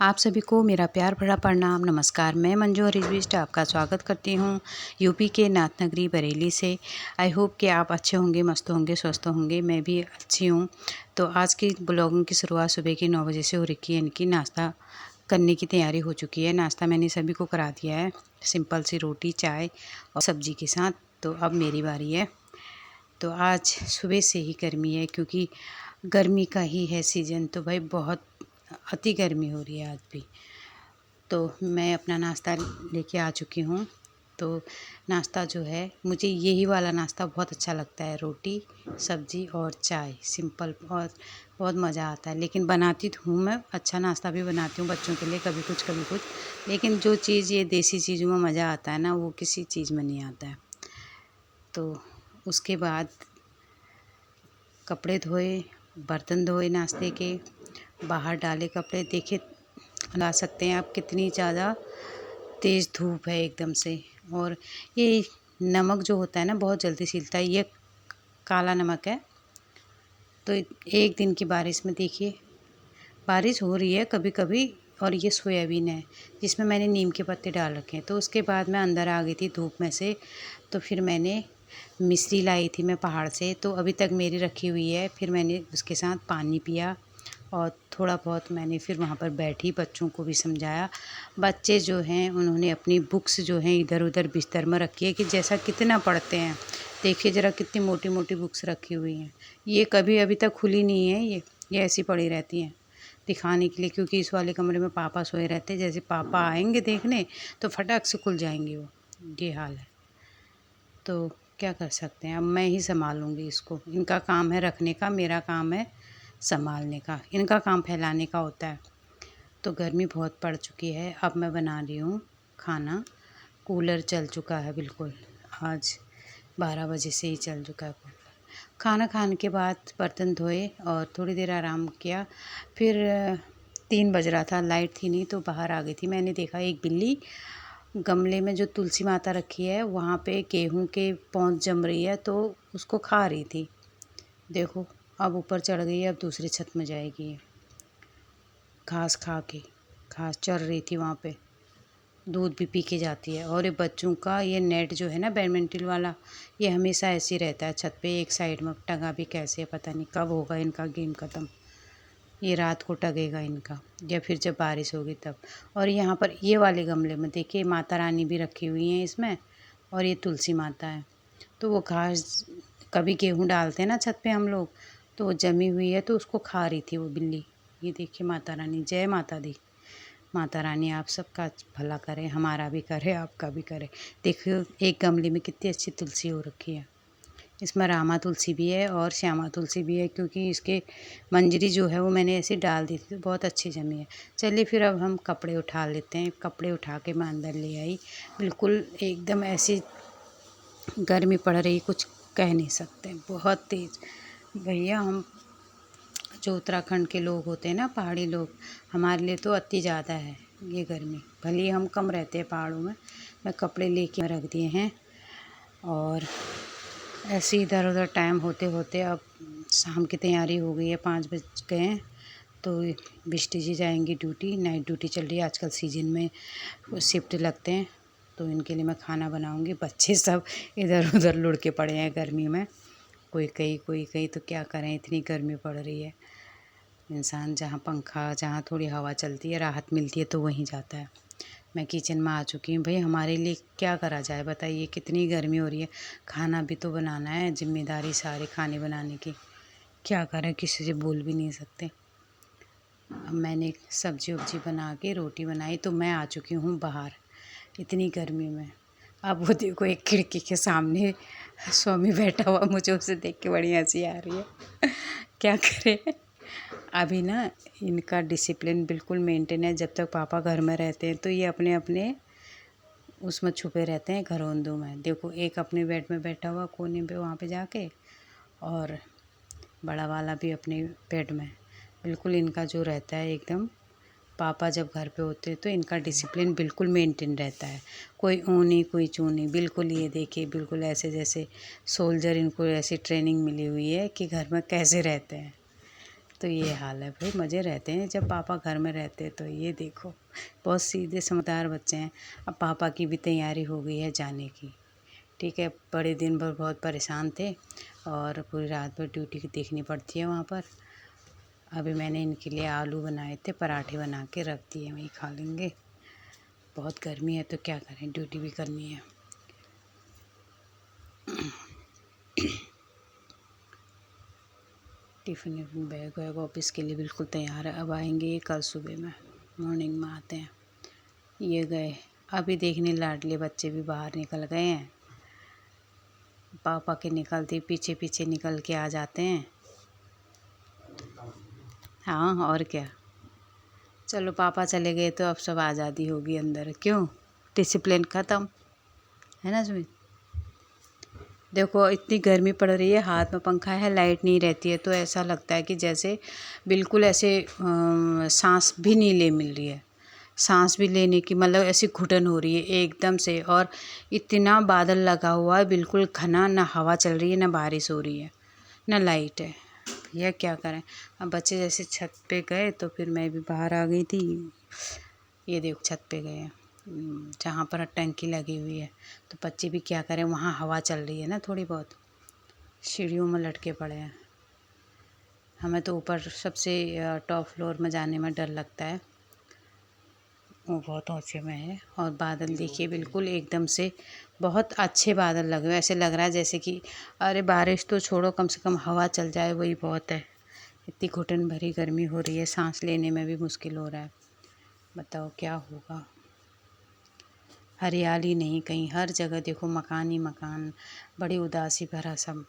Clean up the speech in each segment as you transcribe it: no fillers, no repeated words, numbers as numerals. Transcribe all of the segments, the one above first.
आप सभी को मेरा प्यार भरा प्रणाम। नमस्कार, मैं मंजू हरिजविष्ट आपका स्वागत करती हूँ यूपी के नाथ नगरी बरेली से। आई होप कि आप अच्छे होंगे, मस्त होंगे, स्वस्थ होंगे। मैं भी अच्छी हूँ। तो आज की ब्लॉगिंग की शुरुआत सुबह के 9 बजे से हो रखी है। इनकी नाश्ता करने की तैयारी हो चुकी है। नाश्ता मैंने सभी को करा दिया है, सिंपल सी रोटी, चाय और सब्जी के साथ। तो अब मेरी बारी है। तो आज सुबह से ही गर्मी है, क्योंकि गर्मी का ही है सीज़न। तो भाई बहुत अति गर्मी हो रही है आज भी। तो मैं अपना नाश्ता लेके आ चुकी हूँ। तो नाश्ता जो है, मुझे यही वाला नाश्ता बहुत अच्छा लगता है। रोटी, सब्ज़ी और चाय, सिंपल, और बहुत मज़ा आता है। लेकिन बनाती तो हूँ मैं, अच्छा नाश्ता भी बनाती हूँ बच्चों के लिए, कभी कुछ कभी कुछ। लेकिन जो चीज़ ये देसी चीज़ों में मज़ा आता है ना, वो किसी चीज़ में नहीं आता है। तो उसके बाद कपड़े धोए, बर्तन धोए नाश्ते के, बाहर डाले कपड़े। देखे ला सकते हैं आप कितनी ज़्यादा तेज़ धूप है एकदम से। और ये नमक जो होता है ना, बहुत जल्दी सिलता है। ये काला नमक है। तो एक दिन की बारिश में देखिए, बारिश हो रही है कभी कभी। और ये सोयाबीन है जिसमें मैंने नीम के पत्ते डाल रखे हैं। तो उसके बाद मैं अंदर आ गई थी धूप में से। तो फिर मैंने मिश्री लाई थी मैं पहाड़ से, तो अभी तक मेरी रखी हुई है। फिर मैंने उसके साथ पानी पिया और थोड़ा बहुत मैंने फिर वहाँ पर बैठी, बच्चों को भी समझाया। बच्चे जो हैं, उन्होंने अपनी बुक्स जो हैं इधर उधर बिस्तर में रखी है कि जैसा कितना पढ़ते हैं। देखिए ज़रा कितनी मोटी मोटी बुक्स रखी हुई हैं। ये कभी अभी तक खुली नहीं है। ये ऐसी पड़ी रहती हैं दिखाने के लिए, क्योंकि इस वाले कमरे में पापा सोए रहते हैं। जैसे पापा आएंगे देखने तो फटाक से खुल जाएंगी वो। ये हाल है। तो क्या कर सकते हैं, अब मैं ही संभालूँगी इसको। इनका काम है रखने का, मेरा काम है संभालने का। इनका काम फैलाने का होता है। तो गर्मी बहुत पड़ चुकी है। अब मैं बना रही हूँ खाना। कूलर चल चुका है बिल्कुल। आज 12 बजे से ही चल चुका है कूलर। खाना खाने के बाद बर्तन धोए और थोड़ी देर आराम किया। फिर 3 बज रहा था, लाइट थी नहीं, तो बाहर आ गई थी। मैंने देखा एक बिल्ली गमले में जो तुलसी माता रखी है, वहाँ पे गेहूं के पौध जम रही है, तो उसको खा रही थी। देखो, अब ऊपर चढ़ गई है, अब दूसरी छत में जाएगी ये। घास खा के, घास चर रही थी वहाँ पे। दूध भी पी के जाती है। और ये बच्चों का ये नेट जो है ना, बैडमिंटन वाला, ये हमेशा ऐसे ही रहता है छत पे एक साइड में टंगा भी। कैसे पता नहीं कब होगा इनका गेम ख़त्म। ये रात को टगेगा इनका, या फिर जब बारिश होगी तब। और यहाँ पर ये वाले गमले में देखिए माता रानी भी रखी हुई हैं इसमें, और ये तुलसी माता है। तो वो घास, कभी गेहूँ डालते हैं ना छत पे हम लोग, तो वो जमी हुई है, तो उसको खा रही थी वो बिल्ली। ये देखिए माता रानी, जय माता दी। माता रानी आप सबका भला करे, हमारा भी करे, आपका भी करे। देखियो एक गमले में कितनी अच्छी तुलसी हो रखी है। इसमें रामा तुलसी भी है और श्यामा तुलसी भी है, क्योंकि इसके मंजरी जो है वो मैंने ऐसे डाल दी थी, तो बहुत अच्छी जमी है। चलिए फिर अब हम कपड़े उठा लेते हैं। कपड़े उठा के मैं अंदर ले आई। बिल्कुल एकदम ऐसी गर्मी पड़ रही, कुछ कह नहीं सकते, बहुत तेज़। भैया हम जो उत्तराखंड के लोग होते हैं ना, पहाड़ी लोग, हमारे लिए तो अति ज़्यादा है ये गर्मी। भले ही हम कम रहते हैं पहाड़ों में। मैं कपड़े लेके रख दिए हैं। और ऐसे इधर उधर टाइम होते होते अब शाम की तैयारी हो गई है, 5 बज गए हैं। तो बिष्टी जी जाएंगी ड्यूटी, नाइट ड्यूटी चल रही है आजकल सीजन में, शिफ्ट लगते हैं। तो इनके लिए मैं खाना बनाऊंगी। बच्चे सब इधर उधर लुढ़ के पड़े हैं गर्मी में, कोई कहीं, तो क्या करें, इतनी गर्मी पड़ रही है। इंसान जहाँ पंखा, जहाँ थोड़ी हवा चलती है, राहत मिलती है, तो वहीं जाता है। मैं किचन में आ चुकी हूँ। भाई हमारे लिए क्या करा जाए बताइए, कितनी गर्मी हो रही है। खाना भी तो बनाना है, जिम्मेदारी सारे खाने बनाने की। क्या करें, किसी से बोल भी नहीं सकते। अब मैंने सब्जी वब्जी बना के रोटी बनाई, तो मैं आ चुकी हूँ बाहर इतनी गर्मी में। अब वो देखो एक खिड़की के सामने स्वामी बैठा हुआ, मुझे उसे देख के बड़ी हंसी आ रही है। क्या करें, अभी ना इनका डिसिप्लिन बिल्कुल मेंटेन है। जब तक पापा घर में रहते हैं तो ये अपने अपने उसमें छुपे रहते हैं, घरोंदों में। देखो एक अपने बेड में बैठा हुआ कोने पे, वहाँ पे जाके, और बड़ा वाला भी अपने बेड में। बिल्कुल इनका जो रहता है एकदम, पापा जब घर पे होते हैं तो इनका डिसिप्लिन बिल्कुल मेंटेन रहता है। कोई ऊँ नहीं, कोई चूँ नहीं, बिल्कुल। ये देखिए बिल्कुल ऐसे जैसे सोल्जर, इनको ऐसी ट्रेनिंग मिली हुई है कि घर में कैसे रहते हैं। तो ये हाल है भाई, मज़े रहते हैं जब पापा घर में रहते हैं। तो ये देखो, बहुत सीधे समझदार बच्चे हैं। अब पापा की भी तैयारी हो गई है जाने की। ठीक है, बड़े दिन भर बहुत परेशान थे और पूरी रात भर ड्यूटी की देखनी पड़ती है वहाँ पर। अभी मैंने इनके लिए आलू बनाए थे, पराठे बना के रख दिए, वही खा लेंगे। बहुत गर्मी है तो क्या करें, ड्यूटी भी करनी है। टिफ़िन विफ़िन बैग वैग ऑफिस के लिए बिल्कुल तैयार है। अब आएंगे ये कल सुबह में, मॉर्निंग में आते हैं। ये गए, अभी देखने लाडले बच्चे भी बाहर निकल गए हैं। पापा के निकलते पीछे पीछे निकल के आ जाते हैं। हाँ और क्या, चलो पापा चले गए तो अब सब आज़ादी होगी अंदर। क्यों, डिसिप्लिन ख़त्म है ना सुमित। देखो इतनी गर्मी पड़ रही है, हाथ में पंखा है, लाइट नहीं रहती है तो ऐसा लगता है कि जैसे बिल्कुल ऐसे सांस भी नहीं ले मिल रही है। सांस भी लेने की मतलब ऐसी घुटन हो रही है एकदम से। और इतना बादल लगा हुआ है बिल्कुल घना, ना हवा चल रही है ना बारिश हो रही है ना लाइट है। यह क्या करें। अब बच्चे जैसे छत पे गए तो फिर मैं भी बाहर आ गई थी। ये देखो छत पे गए हैं जहाँ पर टंकी लगी हुई है। तो बच्चे भी क्या करें, वहाँ हवा चल रही है ना थोड़ी बहुत, सीढ़ियों में लटके पड़े हैं। हमें तो ऊपर सबसे टॉप फ्लोर में जाने में डर लगता है, वो बहुत ऊंचे में है। और बादल देखिए बिल्कुल एकदम से बहुत अच्छे बादल लगे हुए, ऐसे लग रहा है जैसे कि अरे बारिश तो छोड़ो, कम से कम हवा चल जाए वही बहुत है। इतनी घुटन भरी गर्मी हो रही है, सांस लेने में भी मुश्किल हो रहा है। बताओ क्या होगा। हरियाली नहीं कहीं, हर जगह देखो मकान ही मकान, बड़ी उदासी भरा सब,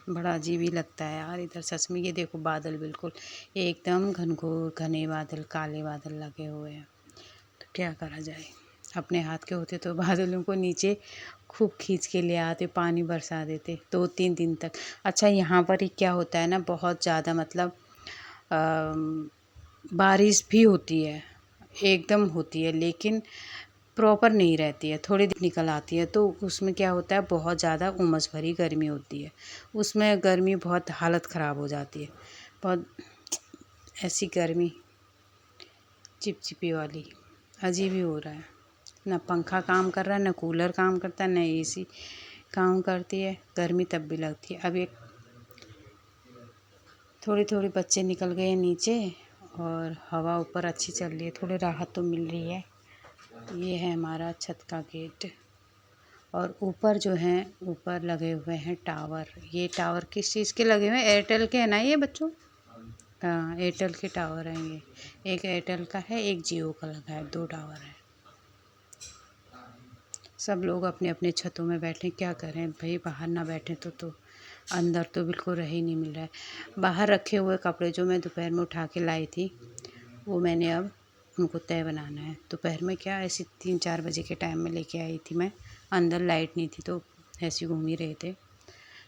बड़ा अजीब ही लगता है यार इधर सच में। ये देखो बादल बिल्कुल एकदम घनघोर घने बादल, काले बादल लगे हुए हैं। तो क्या करा जाए, अपने हाथ के होते तो बादलों को नीचे खूब खींच के ले आते, पानी बरसा देते 2-3 दिन तक। अच्छा यहाँ पर ही क्या होता है ना, बहुत ज़्यादा मतलब बारिश भी होती है, एकदम होती है, लेकिन प्रॉपर नहीं रहती है, थोड़ी देर निकल आती है। तो उसमें क्या होता है, बहुत ज़्यादा उमस भरी गर्मी होती है। उसमें गर्मी बहुत हालत ख़राब हो जाती है, बहुत ऐसी गर्मी चिपचिपी वाली, अजीब ही हो रहा है। ना पंखा काम कर रहा है, ना कूलर काम करता है, ना एसी काम करती है। गर्मी तब भी लगती है। अब एक थोड़ी थोड़ी बच्चे निकल गए हैं नीचे और हवा ऊपर अच्छी चल रही है, थोड़ी राहत तो मिल रही है। ये है हमारा छत का गेट। और ऊपर जो है, ऊपर लगे हुए हैं टावर। ये टावर किस चीज़ के लगे हुए हैं, एयरटेल के है ना ये बच्चों। हाँ एयरटेल के टावर हैं ये, एक एयरटेल का है एक जियो का लगा है, 2 टावर है। सब लोग अपने अपने छतों में बैठे, क्या करें भाई, बाहर ना बैठे तो अंदर तो बिल्कुल रह ही नहीं मिल रहा है। बाहर रखे हुए कपड़े जो मैं दोपहर में उठा के लाई थी, वो मैंने अब उनको तय बनाना है। दोपहर में क्या ऐसी 3-4 बजे के टाइम में लेके आई थी मैं, अंदर लाइट नहीं थी तो ऐसे घूम ही रहे थे।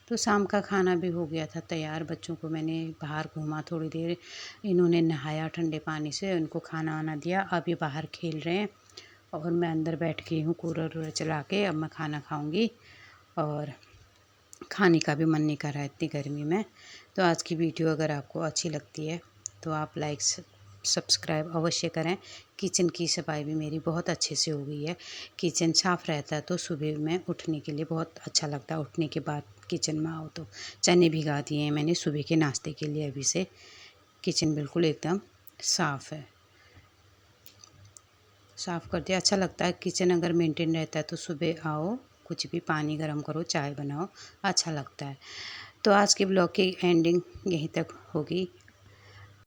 तो शाम का खाना भी हो गया था तैयार। बच्चों को मैंने बाहर घूमा थोड़ी देर, इन्होंने नहाया ठंडे पानी से, उनको खाना वाना दिया। अब ये बाहर खेल रहे हैं और मैं अंदर बैठ गई हूँ कूलर वूलर चला के। अब मैं खाना खाऊंगी और खाने का भी मन नहीं कर रहा है इतनी गर्मी में। तो आज की वीडियो अगर आपको अच्छी लगती है तो आप लाइक सब्सक्राइब अवश्य करें। किचन की सफाई भी मेरी बहुत अच्छे से हो गई है। किचन साफ़ रहता है तो सुबह में उठने के लिए बहुत अच्छा लगता है। उठने के बाद किचन में आओ तो चने भिगा दिए हैं मैंने सुबह के नाश्ते के लिए। अभी से किचन बिल्कुल एकदम साफ़ है, साफ़ कर दिया। अच्छा लगता है किचन अगर मेंटेन रहता है तो सुबह आओ, कुछ भी पानी गर्म करो, चाय बनाओ, अच्छा लगता है। तो आज के ब्लॉग की एंडिंग यहीं तक होगी।